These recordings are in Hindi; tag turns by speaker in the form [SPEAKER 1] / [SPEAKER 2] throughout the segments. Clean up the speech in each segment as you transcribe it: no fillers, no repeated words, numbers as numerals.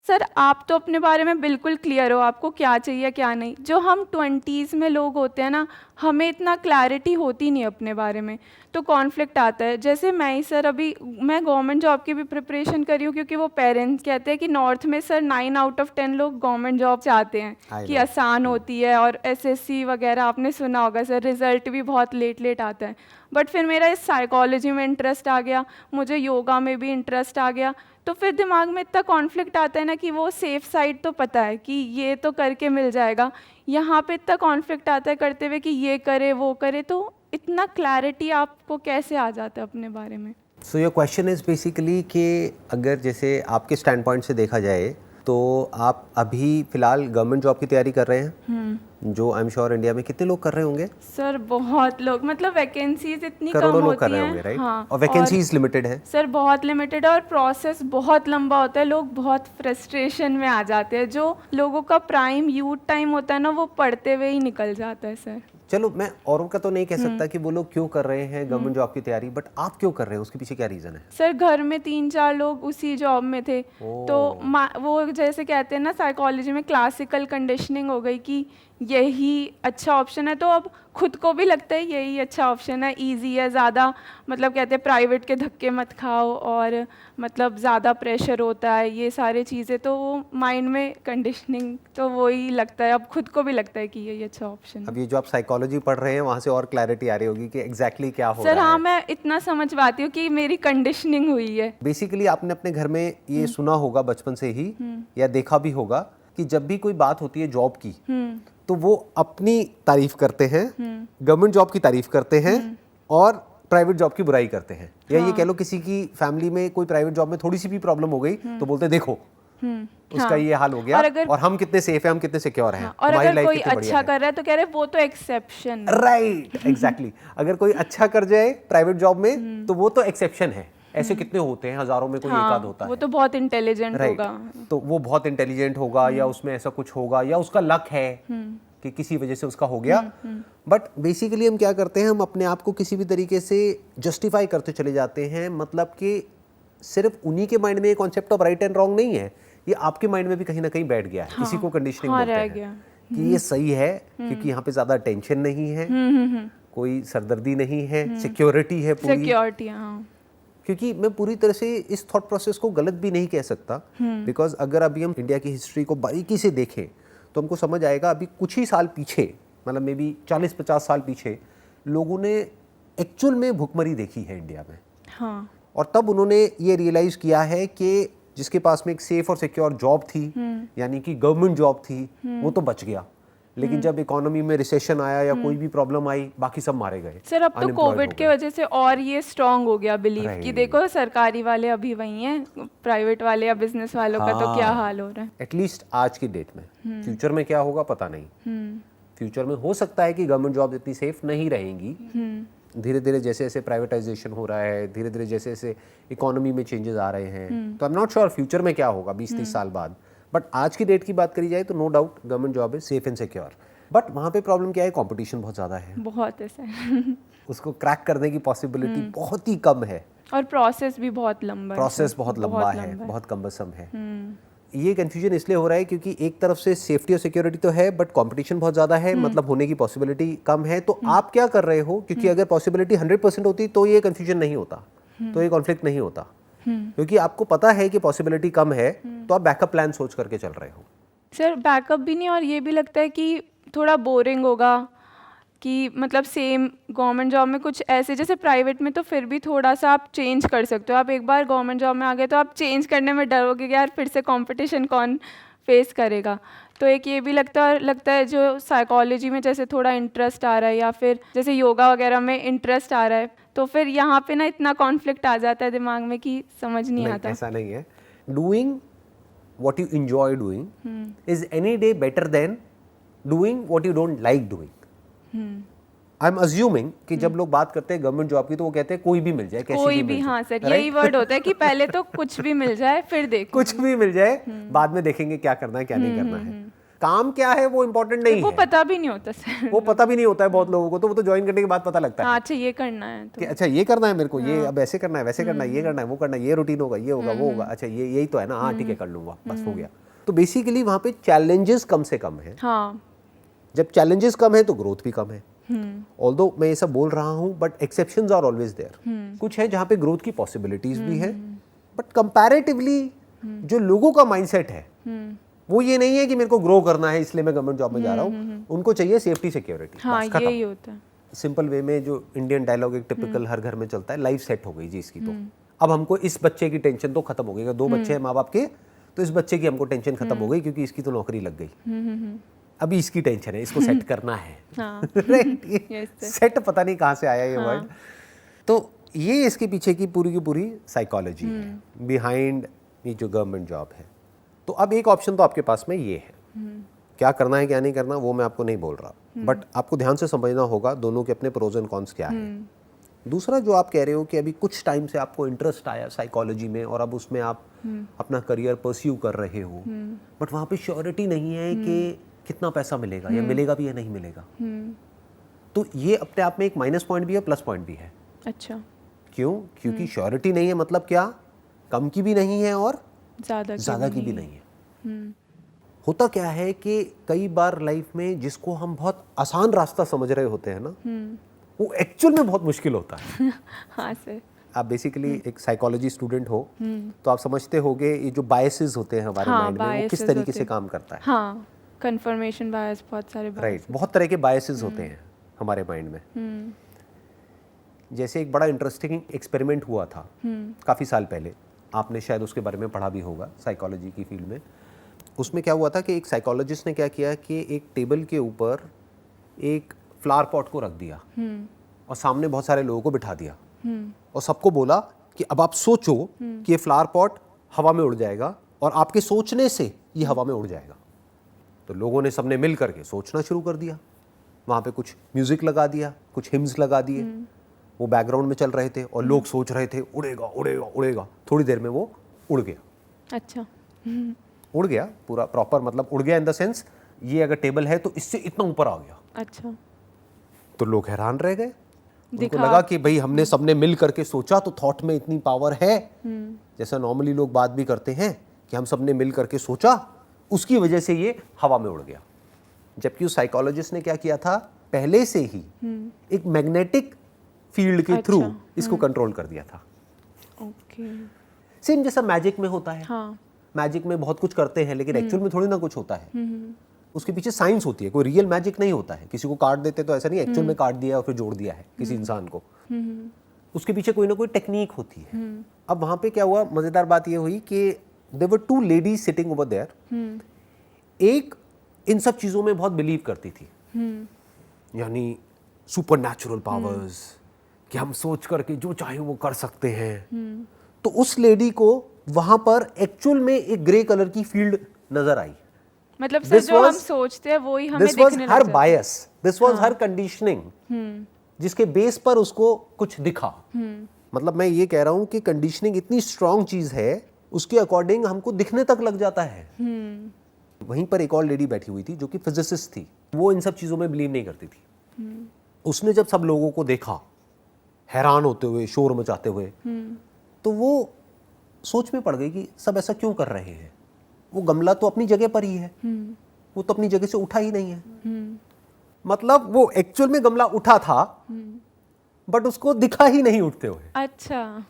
[SPEAKER 1] सर आप तो अपने बारे में बिल्कुल क्लियर हो, आपको क्या चाहिए क्या नहीं। जो हम 20s में लोग होते हैं ना, हमें इतना क्लैरिटी होती नहीं अपने बारे में, तो कॉन्फ्लिक्ट आता है। जैसे मैं ही सर, अभी मैं गवर्नमेंट जॉब की भी प्रिपरेशन कर रही हूँ, क्योंकि वो पेरेंट्स कहते हैं कि नॉर्थ में सर 9 आउट ऑफ 10 लोग गवर्नमेंट जॉब चाहते हैं कि आसान होती है, और एसएससी वगैरह आपने सुना होगा सर, रिजल्ट भी बहुत लेट लेट आता है। बट फिर मेरा इस साइकोलॉजी में इंटरेस्ट आ गया, मुझे योगा में भी इंटरेस्ट आ गया, तो फिर दिमाग में इतना कॉन्फ्लिक्ट आता है ना कि वो सेफ साइड तो पता है कि ये तो करके मिल जाएगा, यहाँ पे इतना कॉन्फ्लिक्ट आता है करते हुए कि ये करे वो करे, तो इतना क्लैरिटी आपको कैसे आ जाता है अपने बारे में?
[SPEAKER 2] So your question is basically कि अगर जैसे आपके स्टैंड पॉइंट से देखा जाए तो आप अभी फिलहाल गवर्नमेंट जॉब की तैयारी कर रहे हैं, जो आई एम श्योर इंडिया में कितने लोग कर रहे होंगे?
[SPEAKER 1] सर बहुत लोग, मतलब वैकेंसीज इतनी कम
[SPEAKER 2] करोड़ों लोग
[SPEAKER 1] होती
[SPEAKER 2] कर रहे
[SPEAKER 1] हैं,
[SPEAKER 2] होंगे, राइट?
[SPEAKER 1] हाँ,
[SPEAKER 2] और वैकेंसीज लिमिटेड है
[SPEAKER 1] सर, बहुत लिमिटेड है, और प्रोसेस बहुत लंबा होता है। लोग बहुत फ्रस्ट्रेशन में आ जाते हैं, जो लोगों का प्राइम यूथ टाइम होता है ना, वो पढ़ते हुए ही निकल जाता है सर।
[SPEAKER 2] चलो मैं औरों का तो नहीं कह सकता कि वो लोग क्यों कर रहे हैं गवर्नमेंट जॉब की तैयारी, बट आप क्यों कर रहे हैं, उसके पीछे क्या रीज़न है?
[SPEAKER 1] सर घर में 3-4 लोग उसी जॉब में थे, तो वो जैसे कहते हैं ना साइकोलॉजी में, क्लासिकल कंडीशनिंग हो गई कि यही अच्छा ऑप्शन है, तो अब खुद को भी लगता है यही अच्छा ऑप्शन है, इजी है ज़्यादा, मतलब कहते हैं प्राइवेट के धक्के मत खाओ, और मतलब ज़्यादा प्रेशर होता है, ये सारी चीज़ें, तो वो माइंड में कंडीशनिंग, तो वही लगता है, अब खुद को भी लगता है कि यही अच्छा ऑप्शन है।
[SPEAKER 2] अब ये जो आप साइकोलॉजी पढ़ रहे हैं वहाँ से और क्लैरिटी आ रही होगी कि एग्जैक्टली क्या हो रहा है।
[SPEAKER 1] सर हाँ, मैं इतना समझ पाती हूँ कि मेरी कंडीशनिंग हुई है।
[SPEAKER 2] बेसिकली आपने अपने घर में ये सुना होगा बचपन से ही, या देखा भी होगा कि जब भी कोई बात होती है जॉब की, तो वो अपनी तारीफ करते हैं, गवर्नमेंट जॉब की तारीफ करते हैं, और प्राइवेट जॉब की बुराई करते हैं। या ये कह लो किसी की फैमिली में कोई प्राइवेट जॉब में थोड़ी सी भी प्रॉब्लम हो गई तो बोलते हैं देखो उसका ये हाल हो गया, और हम कितने सेफ हैं, हम कितने सिक्योर हैं,
[SPEAKER 1] और अगर कोई अच्छा कर रहा है तो कह रहे वो तो एक्सेप्शन,
[SPEAKER 2] राइट, एग्जैक्टली। अगर कोई अच्छा कर जाए प्राइवेट जॉब में तो वो तो एक्सेप्शन है। ऐसे कितने होते हैं, हजारों में कोई एक आध होता है,
[SPEAKER 1] वो तो बहुत इंटेलिजेंट होगा,
[SPEAKER 2] तो वो बहुत इंटेलिजेंट होगा, या उसमें ऐसा कुछ होगा, या उसका लक है कि किसी वजह से उसका हो गया। बट बेसिकली हम क्या करते हैं, हम अपने आप को किसी भी तरीके से जस्टिफाई करते चले जाते हैं। मतलब कि सिर्फ उन्हीं के माइंड में ये concept of right and wrong नहीं है, ये आपके माइंड में भी कहीं ना कहीं बैठ गया है। किसी को कंडीशनिंग बोलते हैं कि ये सही है क्योंकि यहाँ पे ज्यादा टेंशन नहीं है, कोई सरदर्दी नहीं है, सिक्योरिटी है पूरी,
[SPEAKER 1] सिक्योरिटी।
[SPEAKER 2] क्योंकि मैं पूरी तरह से इस थॉट प्रोसेस को गलत भी नहीं कह सकता, बिकॉज अगर अभी हम इंडिया की हिस्ट्री को बारीकी से देखें तो हमको समझ आएगा अभी कुछ ही साल पीछे, मतलब मे बी 40-50 साल पीछे, लोगों ने एक्चुअल में भुखमरी देखी है इंडिया में।
[SPEAKER 1] हाँ।
[SPEAKER 2] और तब उन्होंने ये रियलाइज किया है कि जिसके पास में एक सेफ और सिक्योर जॉब थी, यानी कि गवर्नमेंट जॉब थी, वो तो बच गया, लेकिन जब इकोनॉमी में रिसेशन आया या कोई भी प्रॉब्लम आई, बाकी सब मारे गए।
[SPEAKER 1] सर अब तो कोविड के वजह से और ये स्ट्रांग हो गया बिलीव कि देखो सरकारी वाले अभी वही हैं, प्राइवेट वाले या बिजनेस वालों का तो क्या हाल हो रहा है।
[SPEAKER 2] एटलीस्ट आज की डेट में। फ्यूचर में क्या होगा पता नहीं। फ्यूचर में हो सकता है कि गवर्नमेंट जॉब इतनी सेफ नहीं रहेंगी। धीरे धीरे जैसे जैसे प्राइवेटाइजेशन हो रहा है, धीरे धीरे जैसे जैसे इकोनॉमी में चेंजेस आ रहे हैं, तो I am not sure future में क्या होगा 20-30 साल बाद। बट आज की डेट की बात करी जाए तो नो डाउट गवर्नमेंट जॉब है सेफ एंड सिक्योर। बट वहाँ पे प्रॉब्लम क्या है, कंपटीशन बहुत ज़्यादा है,
[SPEAKER 1] बहुत है सर।
[SPEAKER 2] उसको क्रैक करने की पॉसिबिलिटी बहुत ही कम है,
[SPEAKER 1] और प्रोसेस भी बहुत लंबा है,
[SPEAKER 2] प्रोसेस बहुत लंबा है, बहुत कम्बसम है। ये कंफ्यूजन इसलिए हो रहा है क्योंकि एक तरफ से सेफ्टी और सिक्योरिटी तो है, बट कंपटीशन बहुत ज़्यादा है, मतलब होने की पॉसिबिलिटी कम है। तो आप क्या कर रहे हो, क्योंकि अगर पॉसिबिलिटी 100% होती तो ये कंफ्यूजन नहीं होता, तो ये कॉन्फ्लिक्ट नहीं होता, क्योंकि आपको पता है कि पॉसिबिलिटी कम है, तो आप बैकअप प्लान सोच करके चल रहे हो।
[SPEAKER 1] सर बैकअप भी नहीं, और ये भी लगता है कि थोड़ा बोरिंग होगा कि मतलब सेम गवर्नमेंट जॉब में कुछ ऐसे, जैसे प्राइवेट में तो फिर भी थोड़ा सा आप चेंज कर सकते हो, आप एक बार गवर्नमेंट जॉब में आ गए तो आप चेंज करने में डरोगे कि यार फिर से कंपटीशन कौन फेस करेगा। तो एक ये भी लगता है जो साइकोलॉजी में जैसे थोड़ा इंटरेस्ट आ रहा है, या फिर जैसे योगा वगैरह में इंटरेस्ट आ रहा है, तो फिर यहाँ पे ना इतना कॉन्फ्लिक्ट आ जाता है दिमाग में कि समझ नहीं आता।
[SPEAKER 2] ऐसा नहीं है। Doing what you enjoy doing is any day better than doing what you don't like doing. I am assuming कि जब लोग बात करते हैं गवर्नमेंट जॉब की तो वो कहते हैं कोई भी मिल जाए, कैसी
[SPEAKER 1] कोई
[SPEAKER 2] भी मिल
[SPEAKER 1] हाँ
[SPEAKER 2] जाए,
[SPEAKER 1] सर, यही वर्ड होता है कि पहले तो कुछ भी मिल जाए फिर देखो,
[SPEAKER 2] कुछ भी मिल जाए, बाद में देखेंगे क्या करना है क्या नहीं करना है। काम क्या है वो इम्पोर्टेंट नहीं
[SPEAKER 1] वो
[SPEAKER 2] है,
[SPEAKER 1] पता भी नहीं होता सर।
[SPEAKER 2] वो पता भी नहीं होता है बहुत लोगों को, तो वो तो ज्वाइन करने के बाद पता लगता है
[SPEAKER 1] हाँ, अच्छा ये करना है तो
[SPEAKER 2] कि अच्छा ये करना है मेरे को, ये अब ऐसे करना है, वैसे करना है, ये करना है, वो करना है, ये रूटीन होगा, ये होगा, वो होगा, अच्छा ये यही तो है ना, हाँ ठीक है कर लूंगा, बस हो गया। तो बेसिकली वहाँ पे चैलेंजेस कम से कम है।
[SPEAKER 1] हाँ।
[SPEAKER 2] जब चैलेंजेस कम है तो ग्रोथ भी कम है। ऑल्दो मैं ये सब बोल रहा हूँ but exceptions are always there. कुछ है जहाँ पे ग्रोथ की पॉसिबिलिटीज भी है, बट कंपैरेटिवली जो लोगों का माइंडसेट है वो ये नहीं है कि मेरे को ग्रो करना है इसलिए मैं गवर्नमेंट जॉब में जा रहा हूँ, उनको चाहिए सेफ्टी सिक्योरिटी।
[SPEAKER 1] हाँ, यही होता है।
[SPEAKER 2] सिंपल वे में जो इंडियन डायलॉग एक टिपिकल हर घर में चलता है, लाइफ सेट हो गई जी इसकी, तो अब हमको इस बच्चे की टेंशन तो खत्म हो गई। दो बच्चे हैं माँ बाप के, तो इस बच्चे की हमको टेंशन खत्म हो गई क्योंकि इसकी तो नौकरी लग गई, अभी इसकी टेंशन है, इसको सेट करना है। राइट, सेट पता नहीं कहाँ से आया ये वर्ड। तो ये इसके पीछे की पूरी साइकोलॉजी है बिहाइंड ये जो गवर्नमेंट जॉब है। तो अब एक ऑप्शन तो आपके पास में ये है, क्या करना है क्या नहीं करना वो मैं आपको नहीं बोल रहा, बट आपको ध्यान से समझना होगा दोनों के अपने प्रोज एंड कॉन्स क्या है। दूसरा जो आप कह रहे हो कि अभी कुछ टाइम से आपको इंटरेस्ट आया साइकोलॉजी में और अब उसमें आप अपना करियर परस्यू कर रहे हो, बट वहाँ पे श्योरिटी नहीं है कि कितना पैसा मिलेगा या मिलेगा भी या नहीं मिलेगा। तो ये अपने आप में एक माइनस पॉइंट भी है, प्लस पॉइंट भी है।
[SPEAKER 1] अच्छा,
[SPEAKER 2] क्यों? क्योंकि श्योरिटी नहीं है, मतलब क्या, कम की भी नहीं है और ज़्यादा की भी नहीं है। होता क्या है कि कई बार लाइफ में जिसको हम बहुत आसान रास्ता समझ रहे होते हैं ना, वो एक्चुअल में बहुत मुश्किल होता है।
[SPEAKER 1] हाँ सर।
[SPEAKER 2] आप बेसिकली एक साइकोलॉजी स्टूडेंट हो तो आप समझते होगे ये जो बायसेस होते हैं हमारे माइंड में वो किस तरीके से काम करता है।
[SPEAKER 1] हाँ, कंफर्मेशन बायस, बहुत सारे
[SPEAKER 2] राइट, बहुत तरह के बायसेस होते हैं हमारे माइंड में। जैसे एक बड़ा इंटरेस्टिंग एक्सपेरिमेंट हुआ था काफ़ी साल पहले, आपने शायद उसके बारे में पढ़ा भी होगा साइकोलॉजी की फील्ड में। उसमें क्या हुआ था कि एक साइकोलॉजिस्ट ने क्या किया कि एक टेबल के ऊपर एक फ्लावर पॉट को रख दिया और सामने बहुत सारे लोगों को बिठा दिया और सबको बोला कि अब आप सोचो कि ये फ्लावर पॉट हवा में उड़ जाएगा और आपके सोचने से ये हवा में उड़ जाएगा। तो लोगों ने सबने मिल करके सोचना शुरू कर दिया, वहाँ पे कुछ म्यूजिक लगा दिया, कुछ हिम्स लगा दिए, वो बैकग्राउंड में चल रहे थे और लोग सोच रहे थे उड़ेगा उड़ेगा उड़ेगा। थोड़ी देर में वो उड़ गया।
[SPEAKER 1] अच्छा,
[SPEAKER 2] उड़ गया पूरा प्रॉपर, मतलब उड़ गया इन द सेंस ये अगर टेबल है तो इससे इतना ऊपर आ गया।
[SPEAKER 1] अच्छा,
[SPEAKER 2] तो लोग हैरान रह गए, उनको लगा कि भाई हमने सबने मिल करके सोचा तो थॉट में इतनी पावर है। जैसा नॉर्मली लोग बात भी करते हैं कि हम सबने मिल करके सोचा, उसकी वजह से ये हवा में उड़ गया। जबकि उस साइकोलॉजिस्ट ने क्या किया था, पहले से ही एक मैग्नेटिक फील्ड के थ्रू इसको कंट्रोल कर दिया था।
[SPEAKER 1] ओके,
[SPEAKER 2] सेम जैसा मैजिक में होता है।
[SPEAKER 1] हाँ,
[SPEAKER 2] मैजिक में बहुत कुछ करते हैं लेकिन एक्चुअल में थोड़ी ना कुछ होता है, उसके पीछे साइंस होती है, कोई रियल मैजिक नहीं होता है। किसी को काट देते तो ऐसा नहीं एक्चुअल में काट दिया और फिर जोड़ दिया है किसी इंसान को, उसके पीछे कोई ना कोई टेक्निक होती है। अब वहां पे क्या हुआ, मजेदार बात ये हुई कि there were two ladies sitting over there. एक इन सब चीजों में बहुत बिलीव करती थी, यानी सुपर नेचुरल पावर्स, कि हम सोच करके जो चाहे वो कर सकते हैं। तो उस लेडी को वहां पर एक्चुअल में एक ग्रे कलर की फील्ड नजर आई।
[SPEAKER 1] मतलब सर जो हम सोचते हैं वो ही हमें दिखने लग जाता है।
[SPEAKER 2] हर बायस, दिस वाज हर कंडीशनिंग, जिसके बेस पर उसको कुछ दिखा। मतलब मैं ये कह रहा हूं कि कंडीशनिंग इतनी स्ट्रांग चीज है, उसके अकॉर्डिंग हमको दिखने तक लग जाता है। वहीं पर एक और लेडी बैठी हुई थी जो कि फिजिसिस्ट थी, वो इन सब चीजों में बिलीव नहीं करती थी। उसने जब सब लोगों को देखा हैरान होते हुए, शोर मचाते हुए, तो वो सोच में पड़ गई कि सब ऐसा क्यों कर रहे हैं। वो गमला तो अपनी जगह पर ही है, वो तो अपनी जगह से उठा ही नहीं है। मतलब वो एक्चुअल में गमला उठा था बट उसको दिखा ही नहीं उठते हुए।
[SPEAKER 1] अच्छा,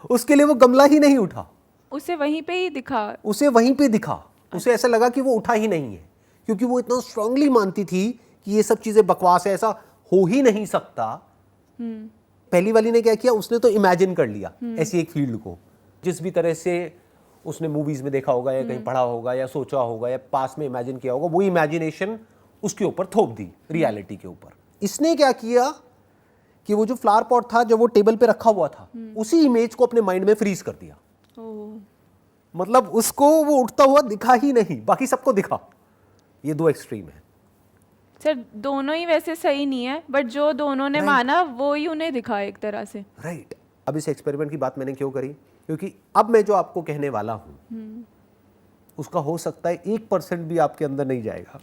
[SPEAKER 2] उसके लिए वो गमला ही नहीं उठा,
[SPEAKER 1] उसे वहीं पे ही दिखा,
[SPEAKER 2] उसे वहीं पे दिखा। उसे ऐसा लगा कि वो उठा ही नहीं है, क्योंकि वो इतना स्ट्रांगली मानती थी कि ये सब चीजें बकवास है, ऐसा हो ही नहीं सकता। पहली वाली ने क्या किया, उसने तो इमेजिन कर लिया ऐसी एक फील्ड को, जिस भी तरह से उसने मूवीज में देखा होगा या कहीं पढ़ा होगा या सोचा होगा या पास में इमेजिन किया होगा, वो इमेजिनेशन उसके ऊपर थोप दी रियलिटी के ऊपर। इसने क्या किया कि वो जो फ्लावर पॉट था जब वो टेबल पे रखा हुआ था, उसी इमेज को अपने माइंड में फ्रीज कर दिया। मतलब उसको वो उठता हुआ दिखा ही नहीं, बाकी सबको दिखा। ये दो एक्सट्रीम है
[SPEAKER 1] सर, दोनों ही वैसे सही नहीं है, बट जो दोनों ने माना वो ही उन्हें दिखा एक तरह से।
[SPEAKER 2] राइट। अब इस एक्सपेरिमेंट की बात मैंने क्यों करी, क्योंकि अब मैं जो आपको कहने वाला हूं उसका हो सकता है 1% भी आपके अंदर नहीं जाएगा।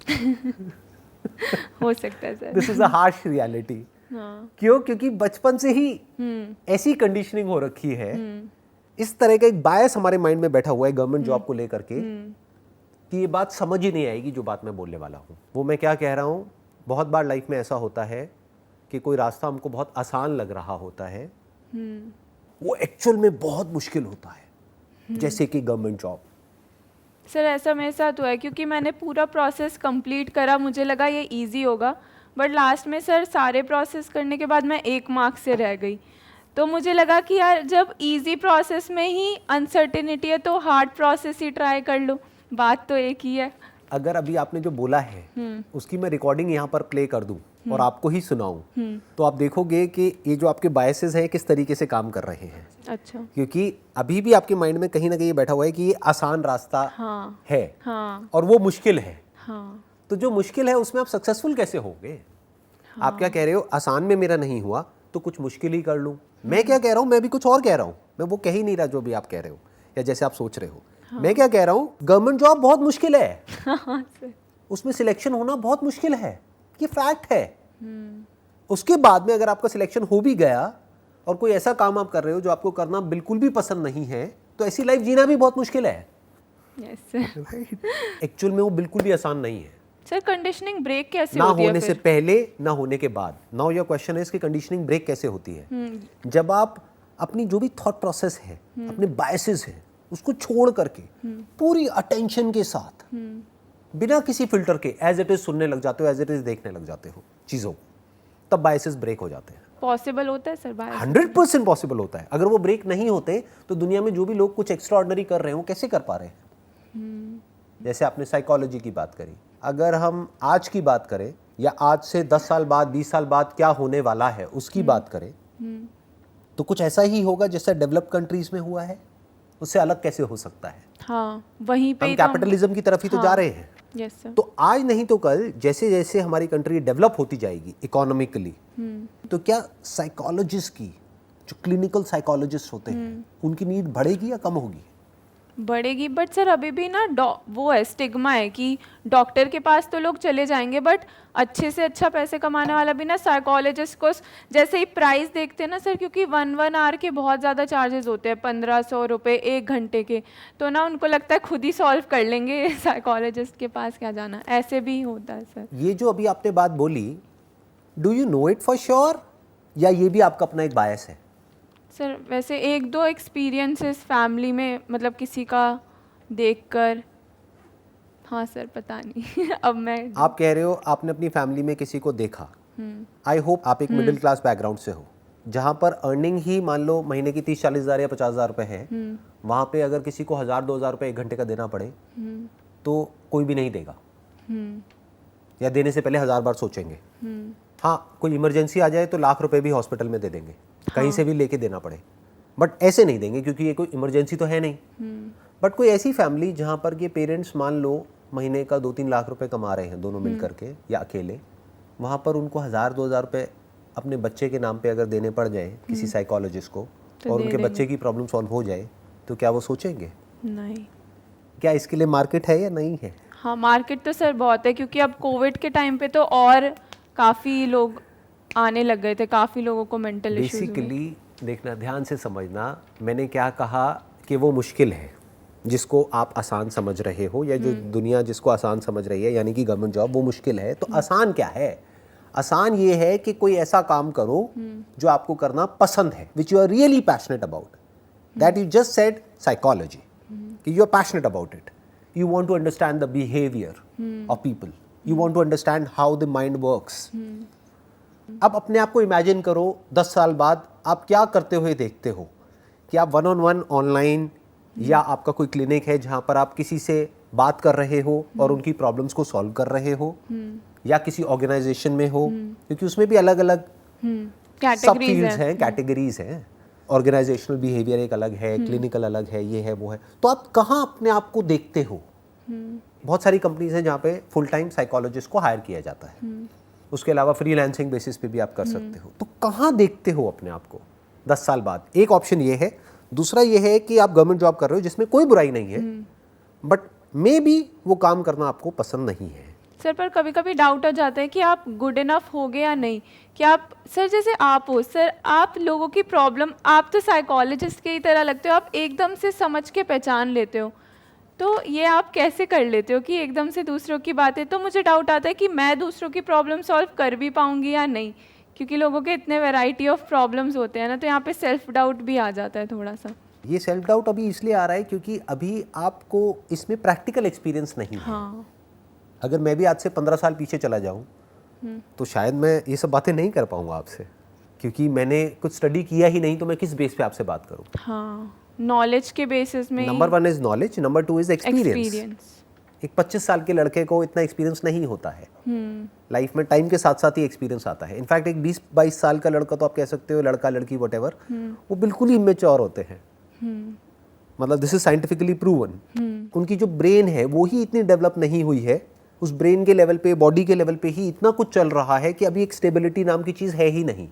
[SPEAKER 1] हो सकता है sir.
[SPEAKER 2] This is a harsh reality.
[SPEAKER 1] हाँ।
[SPEAKER 2] क्यों? क्योंकि बचपन से ही ऐसी कंडीशनिंग हो रखी है, इस तरह का एक बायस हमारे माइंड में बैठा हुआ है गवर्नमेंट जॉब को लेकर के, कि ये बात समझ ही नहीं आएगी जो बात मैं बोलने वाला हूँ। वो मैं क्या कह रहा हूँ, बहुत बार लाइफ में ऐसा होता है कि कोई रास्ता हमको बहुत आसान लग रहा होता है, वो एक्चुअल में बहुत मुश्किल होता है, जैसे कि गवर्नमेंट जॉब।
[SPEAKER 1] सर ऐसा मेरे साथ हुआ है, क्योंकि मैंने पूरा प्रोसेस कंप्लीट करा, मुझे लगा ये इजी होगा, बट लास्ट में सर सारे प्रोसेस करने के बाद मैं 1 मार्क्स से रह गई। तो मुझे लगा कि यार जब इजी प्रोसेस में ही अनसर्टेनिटी है तो हार्ड प्रोसेस ही ट्राई कर लो, बात तो एक ही है।
[SPEAKER 2] अगर अभी आपने जो बोला है उसकी मैं रिकॉर्डिंग यहाँ पर प्ले कर दूं और आपको ही सुनाऊं, तो आप देखोगे कि ये जो आपके बायसेस हैं किस तरीके से काम कर रहे हैं।
[SPEAKER 1] अच्छा।
[SPEAKER 2] क्योंकि अभी भी आपके माइंड में कहीं ना कहीं बैठा हुआ है कि ये आसान रास्ता है, और वो मुश्किल है। तो जो मुश्किल है उसमें आप सक्सेसफुल कैसे होगे? आप क्या कह रहे हो, आसान में मेरा नहीं हुआ तो कुछ मुश्किल ही कर लूं। मैं क्या कह रहा हूं, मैं भी कुछ और कह रहा हूं, मैं वो कह ही नहीं रहा जो भी आप कह रहे हो या जैसे आप सोच रहे हो। मैं क्या कह रहा हूं, गवर्नमेंट जॉब बहुत मुश्किल है, उसमें सिलेक्शन होना बहुत मुश्किल है, ये फैक्ट है। उसके बाद में अगर आपका सिलेक्शन हो भी गया और कोई ऐसा काम आप कर रहे हो जो आपको करना बिल्कुल भी पसंद नहीं है, तो ऐसी लाइफ जीना भी बहुत मुश्किल है। एक्चुअल में वो बिल्कुल भी आसान नहीं है।
[SPEAKER 1] सर कंडीशनिंग ब्रेक कैसे
[SPEAKER 2] ना
[SPEAKER 1] होती है
[SPEAKER 2] होने
[SPEAKER 1] फिर?
[SPEAKER 2] से पहले ना होने के बाद। नाउ योर क्वेश्चन है इसकी कंडीशनिंग ब्रेक कैसे होती है? जब आप अपनी जो भी थॉट प्रोसेस है, अपने बायसेस है, उसको छोड़ करके पूरी अटेंशन के साथ बिना किसी फिल्टर के एज इट इज सुनने लग जाते हो, एज इट इज देखने लग जाते हो चीजों को, तब बायसेस ब्रेक हो जाते हैं।
[SPEAKER 1] पॉसिबल होता है सर बायस?
[SPEAKER 2] 100% पॉसिबल होता है। अगर वो ब्रेक नहीं होते तो दुनिया में जो भी लोग कुछ एक्स्ट्रा ऑर्डिनरी कर रहे हो कैसे कर पा रहे हैं? जैसे आपने साइकोलॉजी की बात करी, अगर हम आज की बात करें या आज से 10 साल बाद 20 साल बाद क्या होने वाला है उसकी बात करें, तो कुछ ऐसा ही होगा जैसा डेवलप्ड कंट्रीज में हुआ है। उससे अलग कैसे हो सकता है?
[SPEAKER 1] हाँ, वहीं पे
[SPEAKER 2] हम
[SPEAKER 1] ही तो
[SPEAKER 2] कैपिटलिज्म की तरफ ही तो जा रहे हैं।
[SPEAKER 1] Yes sir.
[SPEAKER 2] तो आज नहीं तो कल जैसे जैसे हमारी कंट्री डेवलप होती जाएगी इकोनॉमिकली, तो क्या साइकोलॉजिस्ट की, जो क्लिनिकल साइकोलॉजिस्ट होते हैं, उनकी नीड बढ़ेगी या कम होगी?
[SPEAKER 1] बढ़ेगी, बट सर अभी भी ना वो है, स्टिग्मा है कि डॉक्टर के पास तो लोग चले जाएंगे, बट अच्छे से अच्छा पैसे कमाने वाला भी ना साइकोलॉजिस्ट को जैसे ही प्राइस देखते हैं ना सर, क्योंकि 1 आवर के बहुत ज़्यादा चार्जेस होते हैं, 1500 रुपये 1 घंटे के, तो ना उनको लगता है खुद ही सॉल्व कर लेंगे, साइकोलॉजिस्ट के पास क्या जाना। ऐसे भी होता है सर।
[SPEAKER 2] ये जो अभी आपने बात बोली, do you know it for sure, या ये भी आपका अपना एक बायस है?
[SPEAKER 1] सर वैसे 1-2 एक्सपीरियंसेस फैमिली में, मतलब किसी का देखकर, हाँ सर पता नहीं अब मैं।
[SPEAKER 2] आप कह रहे हो आपने अपनी फैमिली में किसी को देखा, आई होप आप एक मिडिल क्लास बैकग्राउंड से हो, जहाँ पर अर्निंग ही मान लो महीने की 30-40 हज़ार या 50 हज़ार रुपये है, वहाँ पे अगर किसी को 1000-2000 रुपये 1 घंटे का देना पड़े तो कोई भी नहीं देगा, या देने से पहले 1000 बार सोचेंगे। हाँ, कोई इमरजेंसी आ जाए तो लाख रुपए भी हॉस्पिटल में दे देंगे, कहीं से भी लेके देना पड़े, बट ऐसे नहीं देंगे क्योंकि ये कोई इमरजेंसी तो है नहीं। बट कोई ऐसी फैमिली जहाँ पर ये पेरेंट्स मान लो महीने का 2-3 लाख रुपए कमा रहे हैं दोनों मिल करके या अकेले, वहाँ पर उनको 1000-2000 रुपये अपने बच्चे के नाम पे अगर देने पड़ जाए किसी साइकोलॉजिस्ट को,
[SPEAKER 1] तो
[SPEAKER 2] और उनके बच्चे की प्रॉब्लम सॉल्व हो जाए, तो क्या वो सोचेंगे?
[SPEAKER 1] नहीं।
[SPEAKER 2] क्या इसके लिए मार्केट है या नहीं है?
[SPEAKER 1] हाँ, मार्केट तो सर बहुत है, क्योंकि अब कोविड के टाइम पे तो और काफ़ी लोग आने लग गए थे, काफ़ी लोगों को मेंटल इश्यूज।
[SPEAKER 2] बेसिकली देखना, ध्यान से समझना, मैंने क्या कहा कि वो मुश्किल है जिसको आप आसान समझ रहे हो, या जो दुनिया जिसको आसान समझ रही है, यानी कि गवर्नमेंट जॉब, वो मुश्किल है। तो आसान क्या है? आसान ये है कि कोई ऐसा काम करो जो आपको करना पसंद है, which you are really passionate about. That you just said psychology, कि you are passionate about it, you want to understand the behaviour of people, you want to understand how the mind works. अब अपने आप को इमेजिन करो 10 साल बाद आप क्या करते हुए देखते हो, कि आप 1-on-1 ऑनलाइन, या आपका कोई क्लिनिक है जहाँ पर आप किसी से बात कर रहे हो और उनकी प्रॉब्लम्स को सॉल्व कर रहे हो, या किसी ऑर्गेनाइजेशन में हो, क्योंकि उसमें भी अलग अलग सब फील्ड्स हैं, कैटेगरीज हैं। ऑर्गेनाइजेशनल बिहेवियर एक अलग है, क्लिनिकल अलग है, ये है वो है। तो आप कहाँ अपने आप को देखते हो? बहुत सारी कंपनीज हैं जहाँ पे फुल टाइम साइकोलॉजिस्ट को हायर किया जाता है, उसके अलावा फ्रीलांसिंग बेसिस पे भी आप कर सकते हो। तो कहाँ देखते हो अपने आप को 10 साल बाद? एक ऑप्शन ये है। दूसरा ये है कि आप गवर्नमेंट जॉब कर रहे हो जिसमें कोई बुराई नहीं है, बट मे बी वो काम करना आपको पसंद नहीं है।
[SPEAKER 1] सर पर कभी कभी डाउट हो जाता है कि आप गुड इनफ होगे या नहीं, कि आप सर जैसे आप हो सर, आप लोगों की प्रॉब्लम, आप तो साइकोलॉजिस्ट की तरह लगते हो, आप एकदम से समझ के पहचान लेते हो, तो ये आप कैसे कर लेते हो कि एकदम से दूसरों की बातें, तो मुझे डाउट आता है कि मैं दूसरों की प्रॉब्लम सॉल्व कर भी पाऊंगी या नहीं, क्योंकि लोगों के इतने वैरायटी ऑफ प्रॉब्लम्स होते हैं ना, तो यहाँ पे सेल्फ डाउट भी आ जाता है थोड़ा सा।
[SPEAKER 2] ये सेल्फ डाउट अभी इसलिए आ रहा है क्योंकि अभी आपको इसमें प्रैक्टिकल एक्सपीरियंस नहीं है।
[SPEAKER 1] हाँ।
[SPEAKER 2] अगर मैं भी आज से 15 साल पीछे चला जाऊं तो शायद मैं ये सब बातें नहीं कर पाऊंगा आपसे, क्योंकि मैंने कुछ स्टडी किया ही नहीं, तो मैं किस बेस पे आपसे बात करूं।
[SPEAKER 1] हाँ, नॉलेज के बेसिस में।
[SPEAKER 2] Number 1 is knowledge, number 2 is experience. एक 25 साल के लड़के को इतना एक्सपीरियंस नहीं होता है लाइफ में, टाइम के साथ साथ ही एक्सपीरियंस आता है। इनफैक्ट एक 20-22 साल का लड़का, तो आप कह सकते हो लड़का लड़की वटेवर, वो बिल्कुल ही इमेच्योर होते हैं। मतलब दिस इज साइंटिफिकली प्रूवन। उनकी जो ब्रेन है वो ही इतनी डेवलप नहीं हुई है, उस ब्रेन के लेवल पे, बॉडी के लेवल पे ही इतना कुछ चल रहा है कि अभी एक स्टेबिलिटी नाम की चीज है ही नहीं।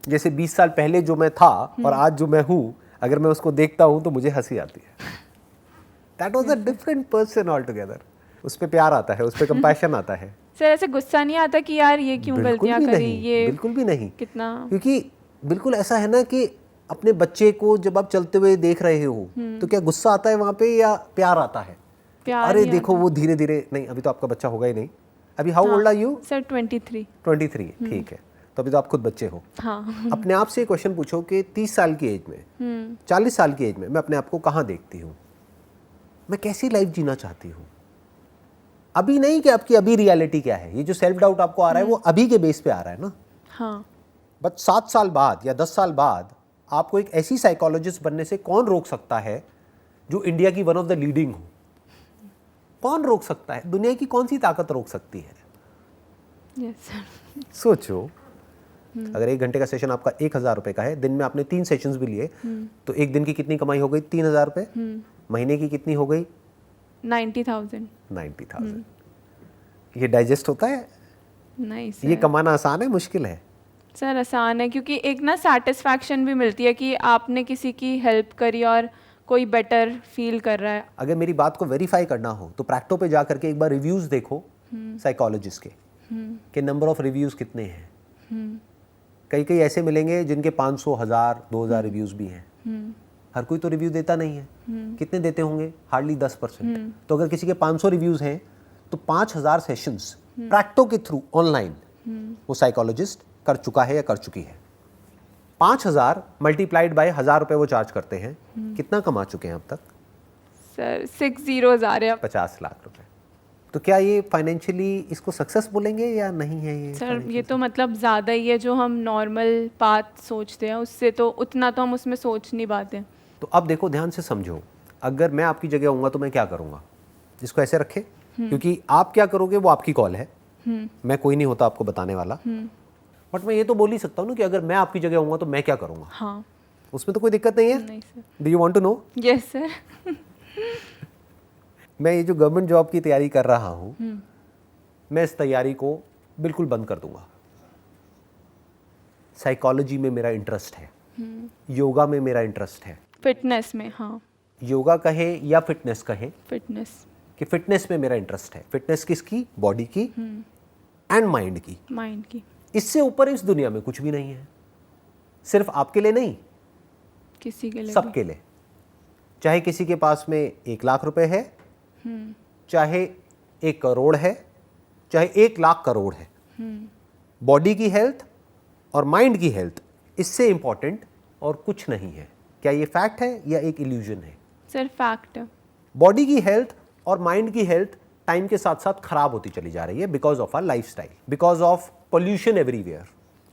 [SPEAKER 2] जैसे 20 साल पहले जो मैं था और आज जो मैं हूँ, अगर मैं उसको देखता हूँ तो मुझे हंसी आती है। That was a different person all together. उस पर प्यार आता है, उस पर कंपैशन आता है।
[SPEAKER 1] सर ऐसे गुस्सा नहीं आता कि यार ये क्यों गलतियां करी, ये
[SPEAKER 2] बिल्कुल भी नहीं
[SPEAKER 1] कितना,
[SPEAKER 2] क्योंकि बिल्कुल ऐसा है ना कि अपने बच्चे को जब आप चलते हुए देख रहे हो तो क्या गुस्सा आता है वहां पे या प्यार आता है? अरे देखो वो धीरे धीरे, नहीं अभी तो आपका बच्चा होगा ही नहीं। अभी how old are you?
[SPEAKER 1] Sir 23।
[SPEAKER 2] 23, ठीक है, तो अभी तो आप खुद बच्चे हो।
[SPEAKER 1] हाँ।
[SPEAKER 2] अपने आप से क्वेश्चन पूछो कि 30 साल की एज में, 40 साल की एज में मैं अपने आप को कहाँ देखती हूँ, मैं कैसी लाइफ जीना चाहती हूँ। अभी नहीं कि आपकी अभी रियलिटी क्या है। ये जो सेल्फ डाउट आपको आ रहा है वो अभी के बेस पे आ रहा है ना।
[SPEAKER 1] हाँ।
[SPEAKER 2] बट 7 साल बाद या 10 साल बाद आपको एक ऐसी साइकोलॉजिस्ट बनने से कौन रोक सकता है जो इंडिया की वन ऑफ द लीडिंग हो? कौन रोक सकता है? दुनिया की कौन सी ताकत रोक सकती है?
[SPEAKER 1] Yes sir.
[SPEAKER 2] सोचो, अगर 1 घंटे का सेशन आपका 1000 रुपए का है, दिन में आपने 3 सेशंस भी लिए, तो एक दिन की कितनी कमाई हो गई? 3000 रुपए। महीने की कितनी हो गई?
[SPEAKER 1] 90,000।
[SPEAKER 2] 90,000। ये डाइजेस्ट होता है?
[SPEAKER 1] नहीं सर।
[SPEAKER 2] ये कमाना आसान है, मुश्किल है?
[SPEAKER 1] सर आसान है, क्योंकि एक ना सेटिस्फैक्शन भी मिलती है कि आपने किसी की हेल्प करी और कोई बेटर फील कर रहा है।
[SPEAKER 2] अगर मेरी बात को वेरीफाई करना हो तो प्रैक्टो पे जा करके एक बार रिव्यूज देखो साइकोलॉजिस्ट के नंबर ऑफ रिव्यूज कितने हैं। कई कई ऐसे मिलेंगे जिनके 500, 1000, 2000 रिव्यूज भी हैं। हर कोई तो रिव्यू देता नहीं है। कितने देते होंगे? हार्डली 10%। तो अगर किसी के 500 रिव्यूज हैं तो 5000 सेशंस प्रैक्टो के थ्रू ऑनलाइन वो साइकोलॉजिस्ट कर चुका है या कर चुकी है। 5000 मल्टीप्लाइड बाय 1000 रुपए वो चार्ज करते हैं। कितना कमा चुके हैं अब तक?
[SPEAKER 1] सर 6 zeros आ रहे हैं।
[SPEAKER 2] 50 लाख रुपए। तो क्या ये फाइनेंशियली इसको सक्सेस बोलेंगे या नहीं है? ये
[SPEAKER 1] सर ये तो मतलब ज़्यादा ही है, जो हम नॉर्मल पाथ सोचते हैं उससे तो उतना तो हम उसमें सोच नहीं पाते।
[SPEAKER 2] तो अब देखो, ध्यान से समझो, अगर मैं आपकी जगह होऊंगा तो मैं क्या करूंगा? इसको ऐसे रखे, क्योंकि आप क्या करोगे वो आपकी कॉल है, मैं कोई नहीं होता आपको बताने वाला। बट मैं ये तो बोल ही सकता हूँ ना कि अगर मैं आपकी जगह होऊंगा तो मैं क्या करूंगा।
[SPEAKER 1] हाँ।
[SPEAKER 2] उसमें तो कोई दिक्कत नहीं है।
[SPEAKER 1] नहीं sir.
[SPEAKER 2] Do you want to know?
[SPEAKER 1] Yes sir.
[SPEAKER 2] मैं ये जो गवर्नमेंट जॉब की तैयारी कर रहा हूँ, मैं इस तैयारी को बिल्कुल बंद कर दूंगा। साइकोलॉजी में मेरा इंटरेस्ट है, योगा में मेरा इंटरेस्ट है,
[SPEAKER 1] फिटनेस में। हाँ।
[SPEAKER 2] योगा कहे या फिटनेस कहे,
[SPEAKER 1] फिटनेस।
[SPEAKER 2] कि फिटनेस में मेरा इंटरेस्ट है। फिटनेस किसकी? बॉडी की एंड माइंड की।
[SPEAKER 1] माइंड की।
[SPEAKER 2] इससे ऊपर इस दुनिया में कुछ भी नहीं है। सिर्फ आपके लिए नहीं,
[SPEAKER 1] किसी के लिए,
[SPEAKER 2] सबके लिए। चाहे किसी के पास में 1 लाख रुपए है, चाहे 1 करोड़ है, चाहे 1 लाख करोड़ है, बॉडी की हेल्थ और माइंड की हेल्थ इससे इंपॉर्टेंट और कुछ नहीं है। क्या ये फैक्ट है या एक इल्यूजन है?
[SPEAKER 1] सर फैक्ट है।
[SPEAKER 2] बॉडी की हेल्थ और माइंड की हेल्थ टाइम के साथ साथ खराब होती चली जा रही है because of our lifestyle, because of pollution everywhere.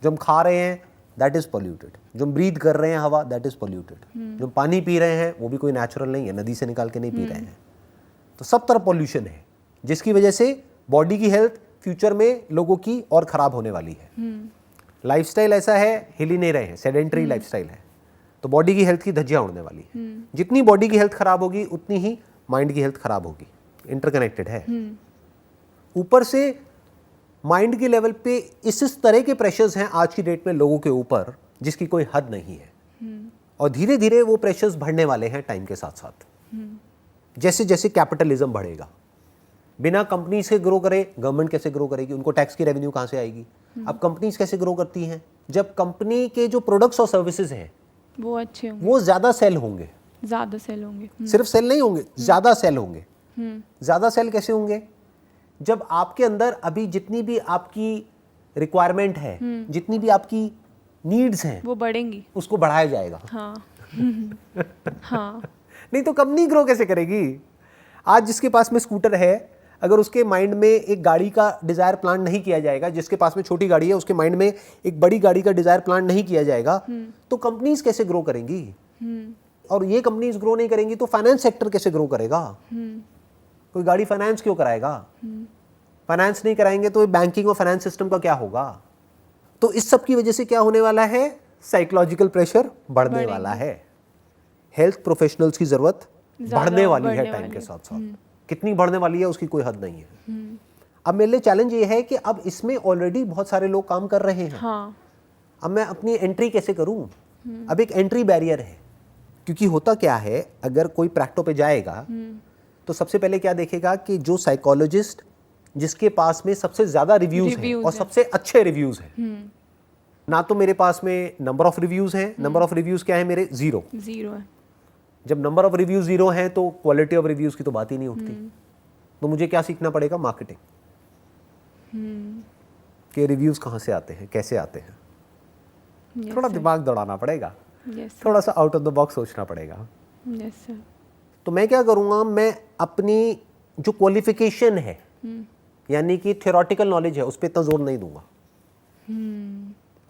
[SPEAKER 2] जो हम खा रहे हैं दैट इज पोल्यूटेड, जो हम ब्रीथ कर रहे हैं हवा दैट इज पोल्यूटेड, जो हम पानी पी रहे हैं वो भी कोई नेचुरल नहीं है, नदी से निकाल के नहीं पी रहे हैं। तो सब तरफ पोल्यूशन है, जिसकी वजह से बॉडी की हेल्थ फ्यूचर में लोगों की और खराब होने वाली है। लाइफस्टाइल ऐसा है, हिल ही नहीं रहे हैं, सेडेंटरी लाइफस्टाइल है, तो बॉडी की हेल्थ की धज्जियां उड़ने वाली है। जितनी बॉडी की हेल्थ खराब होगी उतनी ही माइंड की हेल्थ खराब होगी। इंटरकनेक्टेड है। ऊपर से माइंड के लेवल पे इस तरह के प्रेशर्स हैं आज की डेट में लोगों के ऊपर जिसकी कोई हद नहीं है, और धीरे धीरे वो प्रेशर्स बढ़ने वाले हैं टाइम के साथ साथ। जैसे जैसे कैपिटलिज्म बढ़ेगा, बिना कंपनी से ग्रो करे गवर्नमेंट कैसे ग्रो करेगी, उनको टैक्स की रेवेन्यू कहाँ से आएगी। अब कंपनीज कैसे ग्रो करती हैं, जब कंपनी के जो प्रोडक्ट्स और सर्विसेज हैं
[SPEAKER 1] वो अच्छे होंगे,
[SPEAKER 2] वो ज़्यादा सेल होंगे,
[SPEAKER 1] ज़्यादा सेल होंगे।
[SPEAKER 2] सिर्फ सेल नहीं होंगे, ज़्यादा सेल होंगे। ज़्यादा सेल कैसे होंगे, जब आपके अंदर अभी जितनी भी आपकी रिक्वायरमेंट है, जितनी भी आपकी नीड्स हैं
[SPEAKER 1] वो बढ़ेंगी,
[SPEAKER 2] उसको बढ़ाया जाएगा।
[SPEAKER 1] हाँ हाँ
[SPEAKER 2] नहीं तो कंपनी ग्रो कैसे करेगी। आज जिसके पास में स्कूटर है, अगर उसके माइंड में एक गाड़ी का डिजायर प्लान नहीं किया जाएगा, जिसके पास में छोटी गाड़ी है उसके माइंड में एक बड़ी गाड़ी का डिजायर प्लान नहीं किया जाएगा, तो कंपनीज कैसे ग्रो करेंगी। और ये कंपनीज ग्रो नहीं करेंगी तो फाइनेंस सेक्टर कैसे ग्रो करेगा। कोई गाड़ी फाइनेंस क्यों कराएगा, फाइनेंस नहीं कराएंगे तो बैंकिंग और फाइनेंस सिस्टम का क्या होगा। तो इस सब की वजह से क्या होने वाला है, साइकोलॉजिकल प्रेशर बढ़ने वाला है। हेल्थ प्रोफेशनल्स की जरूरत बढ़ने वाली है टाइम के साथ साथ। कितनी बढ़ने वाली है उसकी कोई हद नहीं है। अब मेरे लिए चैलेंज ये है कि अब इसमें ऑलरेडी बहुत सारे लोग काम कर रहे हैं।
[SPEAKER 1] हाँ।
[SPEAKER 2] अब मैं अपनी एंट्री कैसे करूं। अब एक एंट्री बैरियर है, क्योंकि होता क्या है, अगर कोई प्रैक्टो पे जाएगा तो सबसे पहले क्या देखेगा कि जो साइकोलॉजिस्ट जिसके पास में सबसे ज्यादा रिव्यूज हैं और सबसे अच्छे रिव्यूज हैं, ना तो मेरे पास में नंबर ऑफ रिव्यूज हैं, नंबर ऑफ रिव्यूज क्या है मेरे, जीरो
[SPEAKER 1] है।
[SPEAKER 2] जब नंबर ऑफ रिव्यूज जीरो हैं तो क्वालिटी ऑफ रिव्यूज की तो बात ही नहीं उठती। तो मुझे क्या सीखना पड़ेगा, मार्केटिंग के रिव्यूज कहाँ से आते हैं, कैसे आते हैं। थोड़ा दिमाग दौड़ाना पड़ेगा, थोड़ा सा आउट ऑफ द बॉक्स सोचना पड़ेगा। तो मैं क्या करूँगा, मैं अपनी जो क्वालिफिकेशन है यानी कि थ्योरेटिकल नॉलेज है उस पर इतना जोर नहीं दूंगा।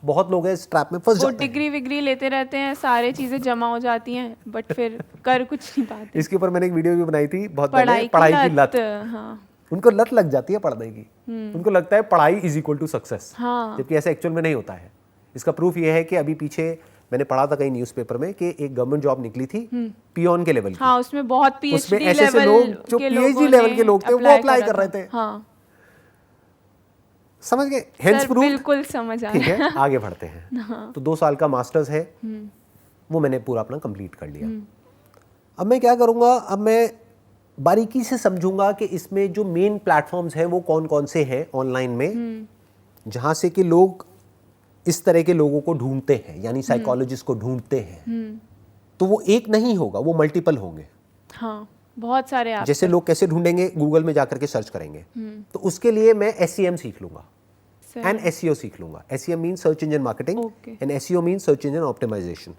[SPEAKER 2] बहुत लोग हैं इस ट्रैप में फंस जाते हैं।
[SPEAKER 1] डिग्री विग्री लेते रहते हैं, सारी चीजें जमा हो जाती हैं बट फिर कर कुछ नहीं पाते।
[SPEAKER 2] इसके ऊपर मैंने एक वीडियो भी बनाई थी बहुत पहले, पढ़ाई की लत।
[SPEAKER 1] हाँ।
[SPEAKER 2] उनको लत लग जाती है पढ़ने की, उनको लगता है पढ़ाई इज इक्वल टू सक्सेस, जबकि ऐसा एक्चुअल में नहीं होता है। इसका प्रूफ ये है कि अभी पीछे मैंने पढ़ा था कहीं न्यूज़पेपर में कि एक गवर्नमेंट जॉब निकली थी पियोन के लेवल की।
[SPEAKER 1] हाँ, उसमें बहुत
[SPEAKER 2] PhD लेवल लोग, जो PhD लेवल के लोग थे वो अप्लाई कर रहे थे।
[SPEAKER 1] हाँ।
[SPEAKER 2] समझ गए, हेंस प्रूफ।
[SPEAKER 1] बिल्कुल समझ आ
[SPEAKER 2] ठीक है, आगे बढ़ते हैं। हाँ। तो 2 साल का मास्टर्स है, वो मैंने पूरा अपना कंप्लीट कर लिया। अब मैं क्या करूंगा, अब मैं बारीकी से समझूंगा कि इसमें जो मेन प्लेटफॉर्म्स हैं वो कौन कौन से हैं ऑनलाइन में, जहां से कि लोग इस तरह के लोगों को ढूंढते हैं, यानी साइकोलॉजिस्ट को ढूंढते हैं। तो वो एक नहीं होगा, वो मल्टीपल होंगे।
[SPEAKER 1] हाँ, बहुत सारे आप
[SPEAKER 2] जैसे लोग कैसे ढूंढेंगे, गूगल में जाकर के सर्च करेंगे। तो उसके लिए मैं SEM सीख लूंगा एंड SEO सीख लूंगा। SEM mean search engine marketing and SEO mean search engine optimisation.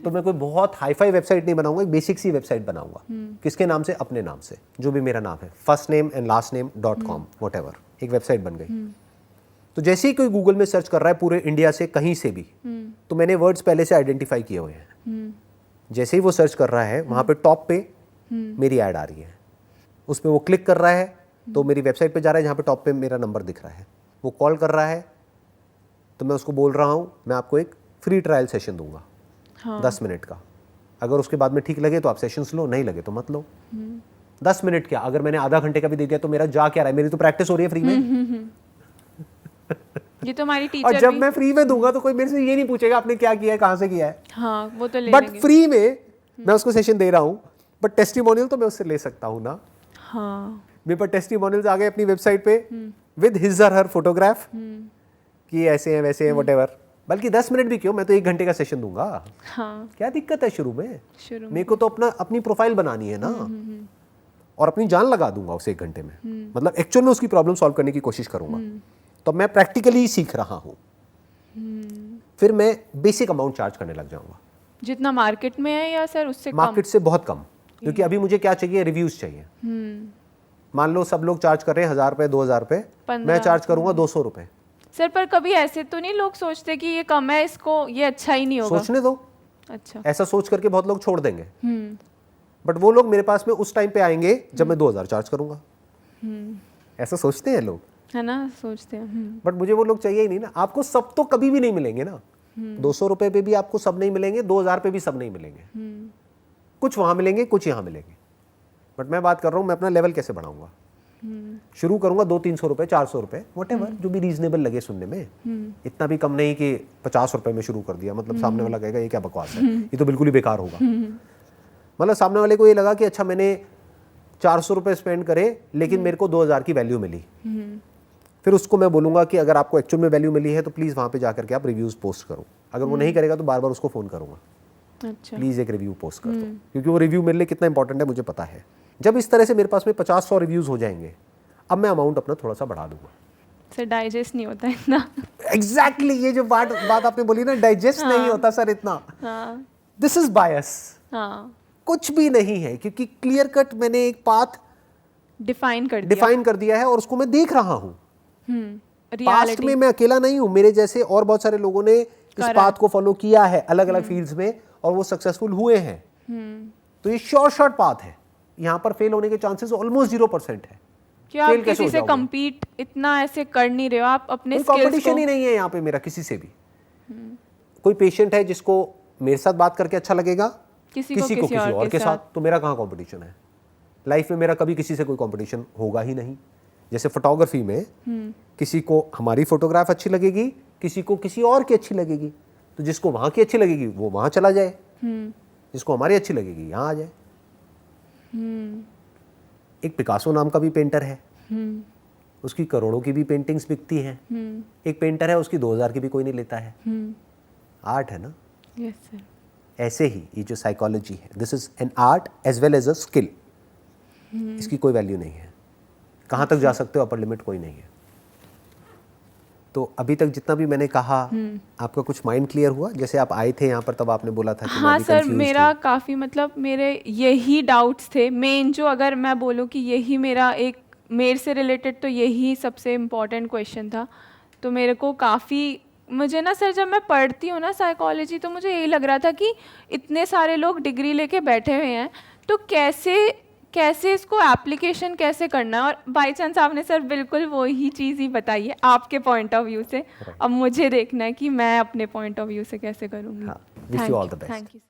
[SPEAKER 2] तो मैं कोई बहुत हाई-फाई वेबसाइट नहीं बनाऊंगा, एक बेसिक सी वेबसाइट बनाऊंगा। किसके नाम से, अपने नाम से, जो भी मेरा नाम है, first name and last name .com whatever, एक वेबसाइट बन गई। तो जैसे ही कोई गूगल में सर्च कर रहा है पूरे इंडिया से कहीं से भी, तो मैंने वर्ड्स पहले से आइडेंटिफाई किए हुए हैं। जैसे ही वो सर्च कर रहा है, वहां पे टॉप पे मेरी ऐड आ रही है, उस पर वो क्लिक कर रहा है तो मेरी वेबसाइट पे जा रहा है जहाँ पे टॉप पे मेरा नंबर दिख रहा है। वो कॉल कर रहा है तो मैं उसको बोल रहा हूँ मैं आपको एक फ्री ट्रायल सेशन दूंगा। हाँ। 10 मिनट का, अगर उसके बाद में ठीक लगे तो आप सेशंस लो, नहीं लगे तो मत लो। 10 मिनट क्या, अगर मैंने आधा घंटे का भी दे दिया तो मेरा जा क्या रहा है, मेरी तो प्रैक्टिस हो रही है फ्री में।
[SPEAKER 1] ये तो हमारी टीचर
[SPEAKER 2] और जब मैं फ्री में दूंगा तो कोई मेरे से ये नहीं पूछेगा आपने क्या किया है, कहाँ से किया है।
[SPEAKER 1] हाँ, वो तो ले
[SPEAKER 2] बट फ्री में मैं उसको सेशन दे रहा हूँ, बट टेस्टिमोनियल तो मैं उससे ले सकता हूँ ना।
[SPEAKER 1] हाँ।
[SPEAKER 2] मेरे पास टेस्टिमोनियल्स आ गए अपनी वेबसाइट पे विद हिज और हर फोटोग्राफ कि ऐसे हैं वैसे हैं व्हाटएवर। बल्कि 10 मिनट भी क्यों, मैं तो 1 घंटे का सेशन दूंगा।
[SPEAKER 1] हाँ।
[SPEAKER 2] क्या दिक्कत है शुरू में मेरे को तो अपनी प्रोफाइल बनानी है ना, और अपनी जान लगा दूंगा उस 1 घंटे में। मतलब एक्चुअल में उसकी प्रॉब्लम सॉल्व करने की कोशिश करूंगा। तो मैं प्रैक्टिकली सीख रहा हूँ। फिर मैं बेसिक अमाउंट चार्ज करने लग जाऊंगा।
[SPEAKER 1] जितना मार्केट में है या सर उससे
[SPEAKER 2] मार्केट से बहुत कम, क्योंकि अभी मुझे क्या चाहिए, रिव्यूज चाहिए। मान लो सब लोग चार्ज कर रहे हैं 1000 रुपए 2000 रुपए, मैं चार्ज करूंगा 200 रुपए।
[SPEAKER 1] सर पर कभी ऐसे तो नहीं लोग सोचते कि ये कम है, इसको ये अच्छा ही नहीं होगा।
[SPEAKER 2] सोचने दो।
[SPEAKER 1] अच्छा।
[SPEAKER 2] ऐसा सोच करके बहुत लोग छोड़ देंगे, बट वो लोग मेरे पास में उस टाइम पे आएंगे जब मैं 2000 चार्ज करूंगा। ऐसा सोचते हैं लोग, है
[SPEAKER 1] ना, सोचते हैं।
[SPEAKER 2] बट मुझे वो लोग चाहिए ही नहीं ना। आपको सब तो कभी भी नहीं मिलेंगे ना। 200 रुपए पे भी आपको सब नहीं मिलेंगे, 2000 पे भी सब नहीं मिलेंगे। कुछ वहां मिलेंगे, कुछ यहाँ मिलेंगे। बट मैं बात कर रहा हूँ मैं अपना लेवल कैसे बढ़ाऊंगा। शुरू करूंगा 200-300 रुपए 400 रुपए व्हाटएवर, जो भी रीजनेबल लगे सुनने में। इतना भी कम नहीं कि 50 रुपए में शुरू कर दिया, मतलब सामने वाला कहेगा ये क्या बकवास है, ये तो बिल्कुल ही बेकार होगा। मतलब सामने वाले को ये लगा कि अच्छा मैंने 400 रुपये स्पेंड करे लेकिन मेरे को 2000 की वैल्यू मिली, फिर उसको मैं बोलूंगा कि अगर आपको एक्चुअल में वैल्यू मिली है तो प्लीज़ वहाँ पे जाकर के आप रिव्यूज़ पोस्ट करो। अगर वो नहीं करेगा तो बार बार उसको फ़ोन करूँगा,
[SPEAKER 1] अच्छा
[SPEAKER 2] प्लीज़ एक रिव्यू पोस्ट कर दो, क्योंकि वो रिव्यू मेरे लिए कितना इंपॉर्टेंट है मुझे पता है। जब इस तरह से मेरे पास में 50-100 रिव्यूज़ हो जाएंगे, अब मैं अमाउंट अपना थोड़ा सा बढ़ा दूंगा।
[SPEAKER 1] सर डाइजेस्ट नहीं होता इतना।
[SPEAKER 2] एग्जैक्टली ये जो बात आपने बोली ना, डाइजेस्ट नहीं होता सर इतना, दिस इज बायस, कुछ भी नहीं है, क्योंकि क्लियर कट मैंने एक पाथ डिफाइन कर दिया है और उसको मैं देख रहा हूँ। पास्ट में मैं अकेला नहीं हूँ, मेरे जैसे और बहुत सारे लोगों ने इस पाथ को फॉलो किया है अलग अलग फील्ड्स में और वो सक्सेसफुल हुए हैं। तो ये शॉर्ट पाथ है, यहाँ पर फेल होने के चांसेस ऑलमोस्ट 0% है।
[SPEAKER 1] क्या आप किसी से compete इतना ऐसे कर नहीं रहे हो, आप अपने स्किल्स को,
[SPEAKER 2] कंपटीशन ही नहीं है यहाँ पे मेरा किसी से भी। कोई पेशेंट है जिसको मेरे साथ बात करके अच्छा लगेगा, किसी को किसी और के साथ, तो मेरा कहाँ कंपटीशन है? लाइफ में मेरा कभी किसी से कोई कंपटीशन होगा ही नहीं। जैसे फोटोग्राफी में किसी को हमारी फोटोग्राफ अच्छी लगेगी, किसी को किसी और की अच्छी लगेगी, तो जिसको वहाँ की अच्छी लगेगी वो वहाँ चला जाए, जिसको हमारी अच्छी लगेगी यहाँ आ जाए। एक पिकासो नाम का भी पेंटर है, उसकी करोड़ों की भी पेंटिंग्स बिकती हैं। एक पेंटर है उसकी 2000 की भी कोई नहीं लेता है। आर्ट है ना।
[SPEAKER 1] Yes sir.
[SPEAKER 2] ऐसे ही ये जो साइकोलॉजी है, this is an art as well as a skill. इसकी कोई वैल्यू नहीं है, कहाँ तक जा सकते हो अपर लिमिट कोई नहीं है। तो अभी तक जितना भी मैंने कहा, आपका कुछ माइंड क्लियर हुआ? जैसे आप आए थे यहाँ पर तब आपने बोला था कि
[SPEAKER 1] हाँ सर, मेरा काफ़ी मतलब मेरे यही डाउट्स थे मेन, जो अगर मैं बोलूँ कि यही मेरा एक मेरे से रिलेटेड, तो यही सबसे इम्पॉर्टेंट क्वेश्चन था। तो मेरे को काफ़ी, मुझे ना सर जब मैं पढ़ती हूँ ना साइकोलॉजी, तो मुझे यही लग रहा था कि इतने सारे लोग डिग्री लेके बैठे हुए हैं, तो कैसे इसको एप्लीकेशन कैसे करना है। और बाय चांस आपने सर बिल्कुल वही चीज़ ही बताई है आपके पॉइंट ऑफ व्यू से। अब मुझे देखना है कि मैं अपने पॉइंट ऑफ व्यू से कैसे करूँगी।
[SPEAKER 2] Wish you all the best.
[SPEAKER 1] Thank you.